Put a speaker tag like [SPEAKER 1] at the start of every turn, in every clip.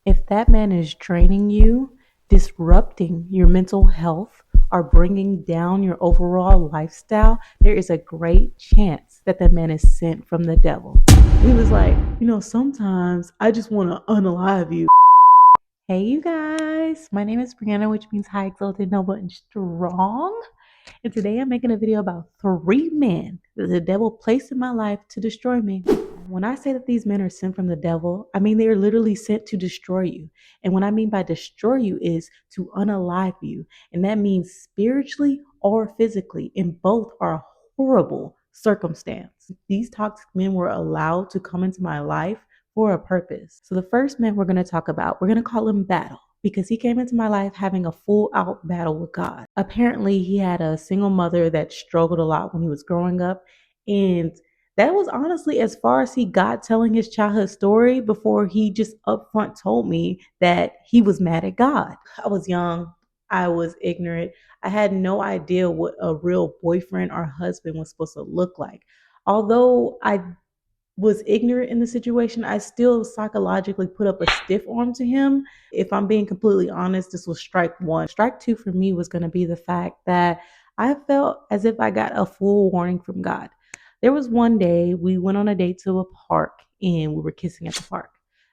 [SPEAKER 1] If that man is draining you, disrupting your mental health, or bringing down your overall lifestyle, there is a great chance that that man is sent from the devil. He was like, sometimes I just want to unalive you. Hey, you guys. My name is Brianna, which means high, exalted, noble, and strong. And today I'm making a video about 3 men that the devil placed in my life to destroy me. When I say that these men are sent from the devil, I mean they are literally sent to destroy you. And what I mean by destroy you is to unalive you. And that means spiritually or physically. And both are a horrible circumstance. These toxic men were allowed to come into my life for a purpose. So the first man we're going to talk about, we're going to call him Battle, because he came into my life having a full out battle with God. Apparently, he had a single mother that struggled a lot when he was growing up. And that was honestly as far as he got telling his childhood story before he just upfront told me that he was mad at God. I was young. I was ignorant. I had no idea what a real boyfriend or husband was supposed to look like. Although I was ignorant in the situation, I still psychologically put up a stiff arm to him. If I'm being completely honest, this was strike one. Strike two for me was going to be the fact that I felt as if I got a full warning from God. There was one day we went on a date to a park and we were kissing at the park.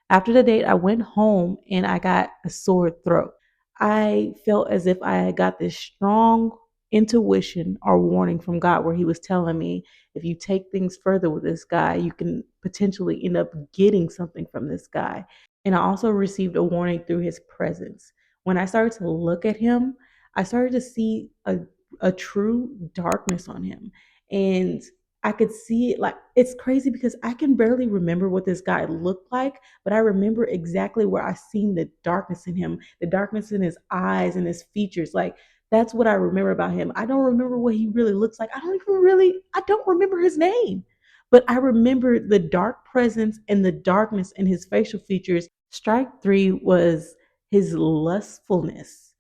[SPEAKER 1] After the date, I went home and I got a sore throat. I felt as if I had got this strong intuition or warning from God where he was telling me, if you take things further with this guy, you can potentially end up getting something from this guy. And I also received a warning through his presence. When I started to look at him, I started to see a true darkness on him. And I could see it. Like, it's crazy because I can barely remember what this guy looked like, but I remember exactly where I seen the darkness in him, the darkness in his eyes and his features. Like, that's what I remember about him. I don't remember what he really looks like. I don't remember his name. But I remember the dark presence and the darkness in his facial features. Strike three was his lustfulness.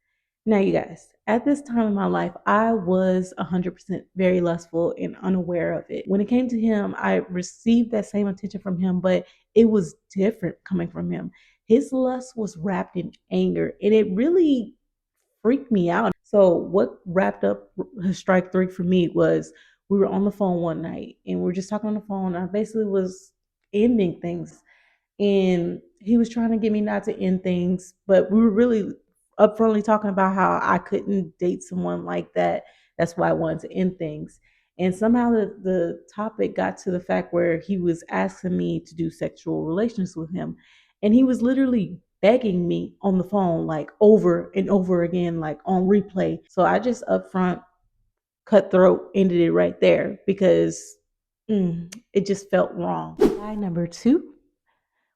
[SPEAKER 1] Now, you guys, at this time in my life, I was 100% very lustful and unaware of it. When it came to him, I received that same attention from him, but it was different coming from him. His lust was wrapped in anger, and it really freaked me out. So what wrapped up strike three for me was we were on the phone one night and we were just talking on the phone. I basically was ending things and he was trying to get me not to end things, but we were really upfrontly talking about how I couldn't date someone like that. That's why I wanted to end things. And somehow the topic got to the fact where he was asking me to do sexual relations with him. And he was literally begging me on the phone, like over and over again, like on replay. So I just upfront cutthroat ended it right there because it just felt wrong. Guy number two,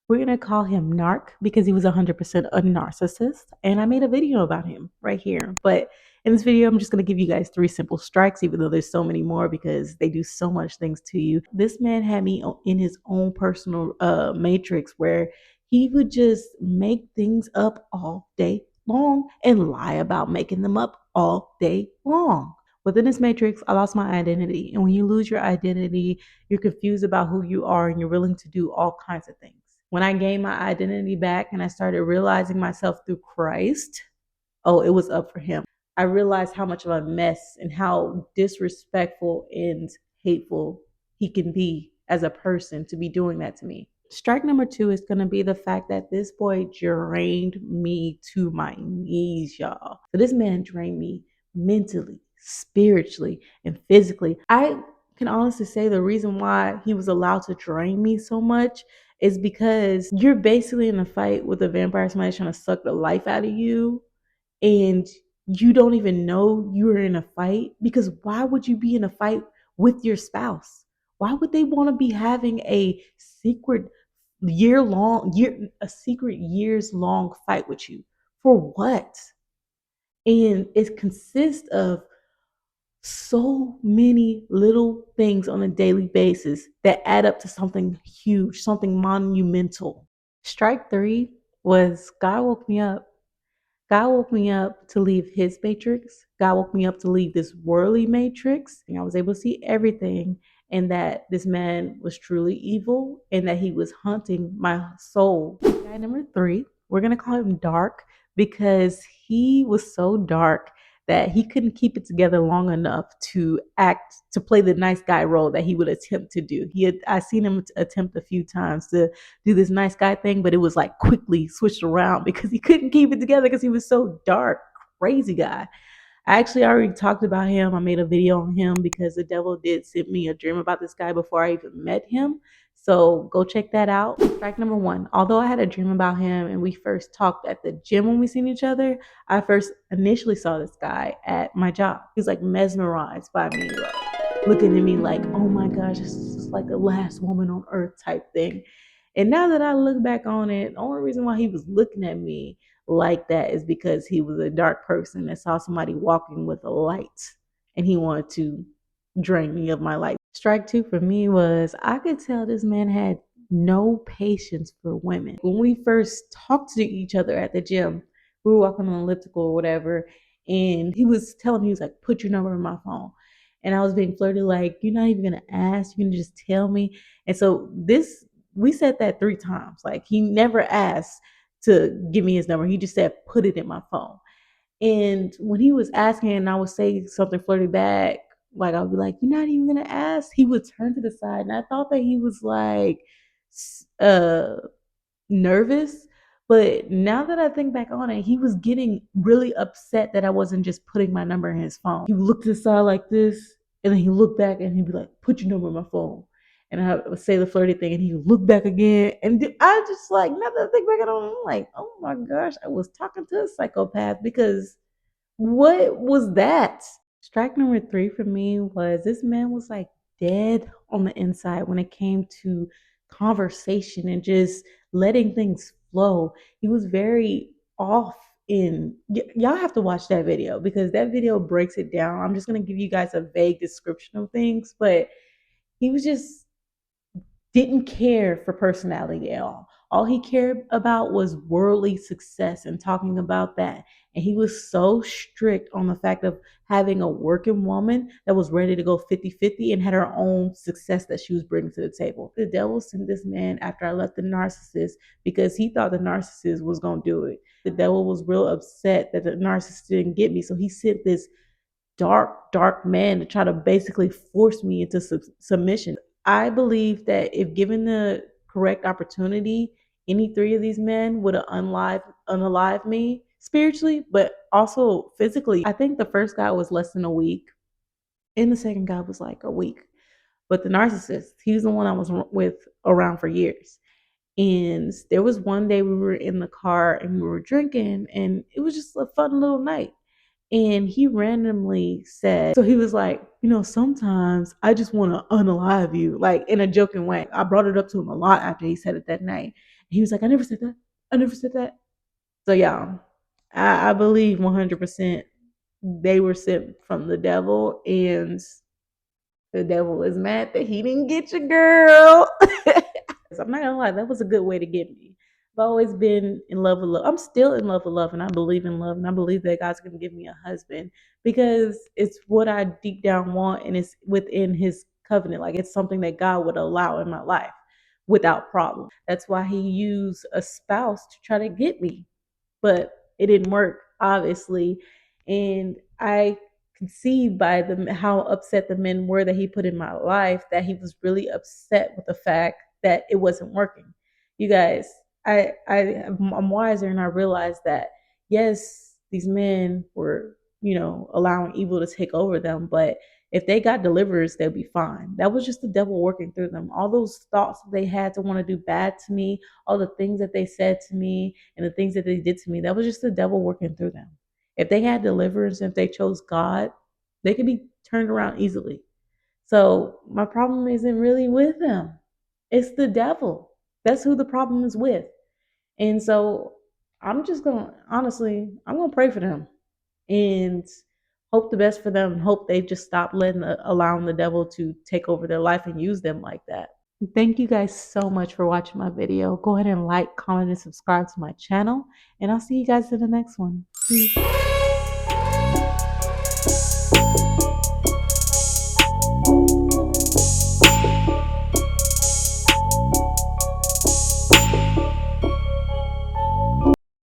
[SPEAKER 1] we're going to call him Narc because he was 100% a narcissist. And I made a video about him right here. But in this video, I'm just going to give you guys 3 simple strikes, even though there's so many more because they do so much things to you. This man had me in his own personal matrix where he would just make things up all day long and lie about making them up all day long. Within this matrix, I lost my identity. And when you lose your identity, you're confused about who you are and you're willing to do all kinds of things. When I gained my identity back and I started realizing myself through Christ, oh, it was up for him. I realized how much of a mess and how disrespectful and hateful he can be as a person to be doing that to me. Strike number two is going to be the fact that this boy drained me to my knees, y'all. So this man drained me mentally, spiritually, and physically. I can honestly say the reason why he was allowed to drain me so much is because you're basically in a fight with a vampire, somebody trying to suck the life out of you, and you don't even know you're in a fight. Because why would you be in a fight with your spouse? Why would they want to be having a secret years long fight with you? For what? And it consists of so many little things on a daily basis that add up to something huge, something monumental. Strike three was God woke me up. God woke me up to leave his matrix. God woke me up to leave this worldly matrix. And I was able to see everything, and that this man was truly evil and that he was hunting my soul. Guy number three We're going to call him Dark because he was so dark that he couldn't keep it together long enough to play the nice guy role that he would attempt to do. I seen him attempt a few times to do this nice guy thing, but it was like quickly switched around because he couldn't keep it together because he was so dark, crazy guy. I actually already talked about him. I made a video on him because the devil did send me a dream about this guy before I even met him. So go check that out. Fact number one, although I had a dream about him and we first talked at the gym when we seen each other, I first initially saw this guy at my job. He was like mesmerized by me, like looking at me like, oh my gosh, this is like the last woman on earth type thing. And now that I look back on it, the only reason why he was looking at me like that is because he was a dark person that saw somebody walking with a light and he wanted to drain me of my light. Strike two for me was I could tell this man had no patience for women. When we first talked to each other at the gym, we were walking on elliptical or whatever, and he was telling me, he was like, put your number in my phone. And I was being flirty, like, you're not even gonna ask, you're gonna just tell me. And so we said that 3 times. Like he never asked to give me his number. He just said, put it in my phone. And when he was asking and I would say something flirty back, like I would be like, you're not even gonna ask, he would turn to the side. And I thought that he was like uh nervous. But now that I think back on it, he was getting really upset that I wasn't just putting my number in his phone. He would look to the side like this, and then he looked back and he'd be like, put your number in my phone. And I would say the flirty thing, and he would look back again. And I just like, now that I think back on it, I'm like, oh my gosh, I was talking to a psychopath because what was that? Strike number three for me was this man was like dead on the inside when it came to conversation and just letting things flow. He was very off in y'all have to watch that video because that video breaks it down. I'm just going to give you guys a vague description of things, but he was just didn't care for personality at all. All he cared about was worldly success and talking about that. And he was so strict on the fact of having a working woman that was ready to go 50-50 and had her own success that she was bringing to the table. The devil sent this man after I left the narcissist because he thought the narcissist was going to do it. The devil was real upset that the narcissist didn't get me. So he sent this dark man to try to basically force me into submission. I believe that if given the correct opportunity, any three of these men would have unalived me spiritually, but also physically. I think the first guy was less than a week, and the second guy was like a week. But the narcissist, he was the one I was with around for years. And there was one day we were in the car and we were drinking, and it was just a fun little night. And he randomly said, so he was like, sometimes I just want to unalive you, like in a joking way. I brought it up to him a lot after he said it that night. He was like, I never said that. I never said that. So, yeah, I believe 100% they were sent from the devil, and the devil is mad that he didn't get your girl. I'm not gonna lie, that was a good way to get me. I've always been in love with love. I'm still in love with love, and I believe in love, and I believe that God's gonna give me a husband because it's what I deep down want, and it's within His covenant. Like it's something that God would allow in my life without problem. That's why He used a spouse to try to get me, but it didn't work, obviously. And I could see by how upset the men were that He put in my life that He was really upset with the fact that it wasn't working. You guys, I'm wiser, and I realized that yes, these men were, allowing evil to take over them, but if they got deliverers, they'll be fine. That was just the devil working through them. All those thoughts that they had to want to do bad to me, all the things that they said to me, and the things that they did to me, that was just the devil working through them. If they had deliverance, if they chose God, they could be turned around easily. So my problem isn't really with them. It's the devil. That's who the problem is with. And so I'm just going to, honestly, I'm going to pray for them and hope the best for them and hope they just stop allowing the devil to take over their life and use them like that. Thank you guys so much for watching my video. Go ahead and like, comment, and subscribe to my channel. And I'll see you guys in the next one. Peace.